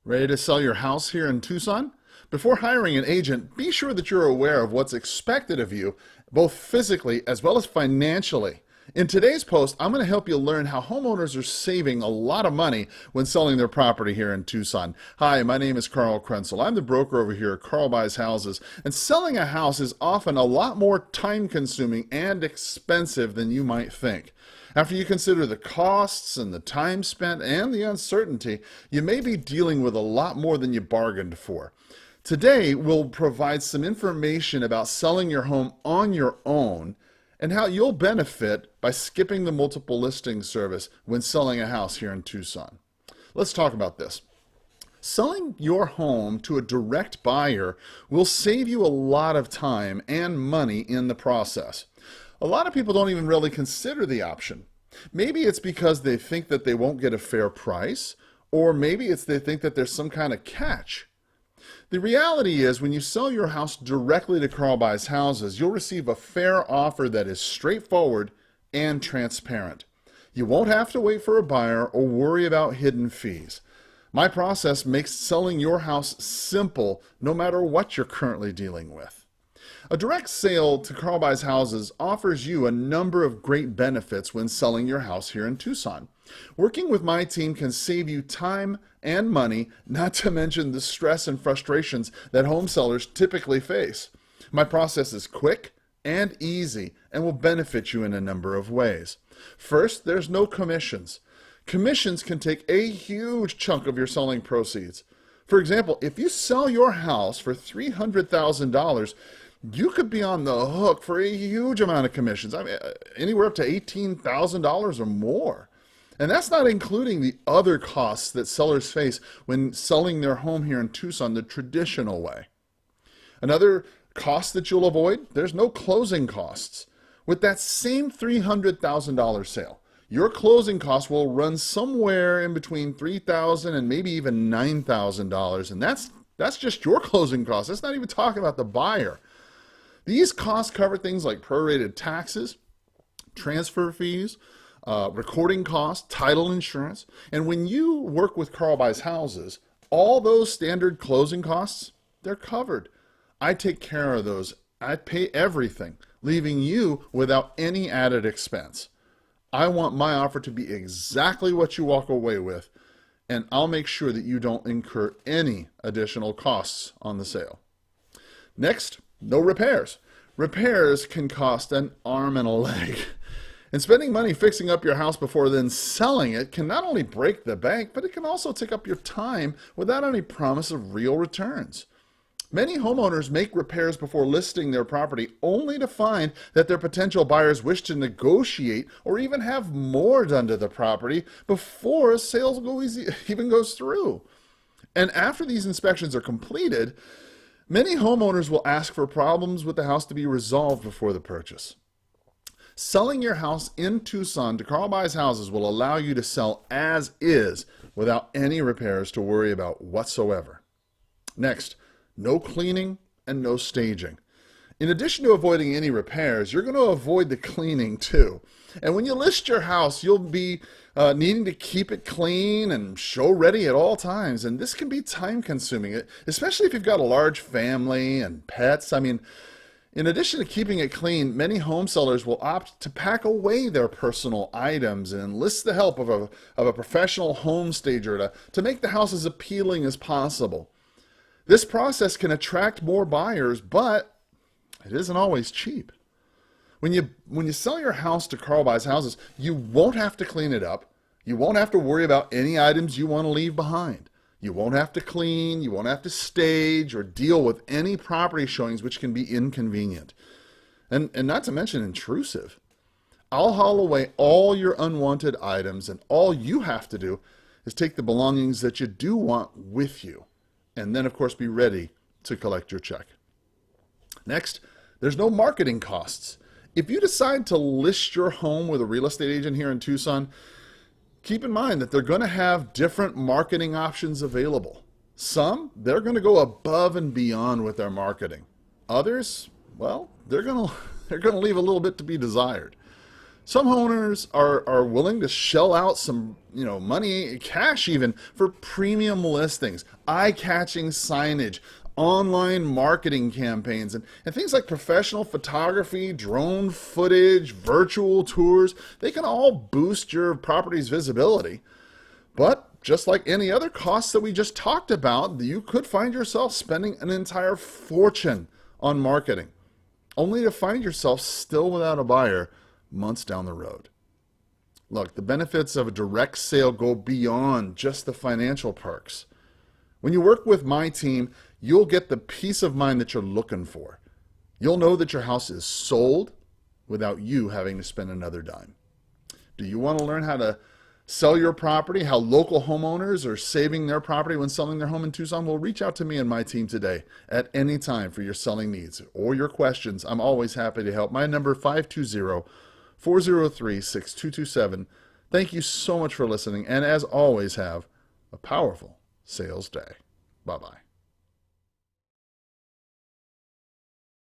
Ready to sell your house here in Tucson? Before hiring an agent, be sure that you're aware of what's expected of you, both physically as well as financially. In today's post, I'm going to help you learn how homeowners are saving a lot of money when selling their property here in Tucson. Hi, my name is Carl Krenzel. I'm the broker over here at Carl Buys Houses, and selling a house is often a lot more time-consuming and expensive than you might think. After you consider the costs and the time spent and the uncertainty, you may be dealing with a lot more than you bargained for. Today, we'll provide some information about selling your home on your own and how you'll benefit by skipping the multiple listing service when selling a house here in Tucson. Let's talk about this. Selling your home to a direct buyer will save you a lot of time and money in the process. A lot of people don't even really consider the option. Maybe it's because they think that they won't get a fair price, or maybe it's they think that there's some kind of catch. The reality is, when you sell your house directly to Carl Buys Houses, you'll receive a fair offer that is straightforward and transparent. You won't have to wait for a buyer or worry about hidden fees. My process makes selling your house simple no matter what you're currently dealing with. A direct sale to Carl Buys Houses offers you a number of great benefits when selling your house here in Tucson. Working with my team can save you time and money, not to mention the stress and frustrations that home sellers typically face. My process is quick and easy and will benefit you in a number of ways. First, there's no commissions. Commissions can take a huge chunk of your selling proceeds. For example, if you sell your house for $300,000, you could be on the hook for a huge amount of commissions. I mean, anywhere up to $18,000 or more. And that's not including the other costs that sellers face when selling their home here in Tucson the traditional way. Another cost that you'll avoid, there's no closing costs. With that same $300,000 sale, your closing costs will run somewhere in between $3,000 and maybe even $9,000. And that's just your closing costs. That's not even talking about the buyer. These costs cover things like prorated taxes, transfer fees, recording costs, title insurance. And when you work with Carl Buys Houses, all those standard closing costs, they're covered. I take care of those. I pay everything, leaving you without any added expense. I want my offer to be exactly what you walk away with, and I'll make sure that you don't incur any additional costs on the sale. Next, no repairs. Repairs can cost an arm and a leg. And spending money fixing up your house before then selling it can not only break the bank, but it can also take up your time without any promise of real returns. Many homeowners make repairs before listing their property only to find that their potential buyers wish to negotiate or even have more done to the property before a sale even goes through. And after these inspections are completed, many homeowners will ask for problems with the house to be resolved before the purchase. Selling your house in Tucson to Carl Buys Houses will allow you to sell as is without any repairs to worry about whatsoever. Next, no cleaning and no staging. In addition to avoiding any repairs, you're going to avoid the cleaning too. And when you list your house, you'll be needing to keep it clean and show ready at all times. And this can be time consuming, especially if you've got a large family and pets. I mean, in addition to keeping it clean, many home sellers will opt to pack away their personal items and enlist the help of a professional home stager to make the house as appealing as possible. This process can attract more buyers, but it isn't always cheap. When you sell your house to Carl Buys Houses, you won't have to clean it up. You won't have to worry about any items you want to leave behind. You won't have to clean, you won't have to stage or deal with any property showings, which can be inconvenient. And not to mention intrusive. I'll haul away all your unwanted items, and all you have to do is take the belongings that you do want with you. And then, of course, be ready to collect your check. Next, there's no marketing costs. If you decide to list your home with a real estate agent here in Tucson, keep in mind that they're going to have different marketing options available. Some, they're going to go above and beyond with their marketing. Others, well, they're going to leave a little bit to be desired. Some owners are willing to shell out some, money, cash even, for premium listings, eye-catching signage, online marketing campaigns, and things like professional photography, drone footage, virtual tours. They can all boost your property's visibility. But just like any other costs that we just talked about, you could find yourself spending an entire fortune on marketing, only to find yourself still without a buyer months down the road. Look, the benefits of a direct sale go beyond just the financial perks. When you work with my team, you'll get the peace of mind that you're looking for. You'll know that your house is sold without you having to spend another dime. Do you want to learn how to sell your property, how local homeowners are saving their property when selling their home in Tucson? Well, reach out to me and my team today at any time for your selling needs or your questions. I'm always happy to help. My number 520-403-6227. Thank you so much for listening, and as always, have a powerful sales day. Bye-bye.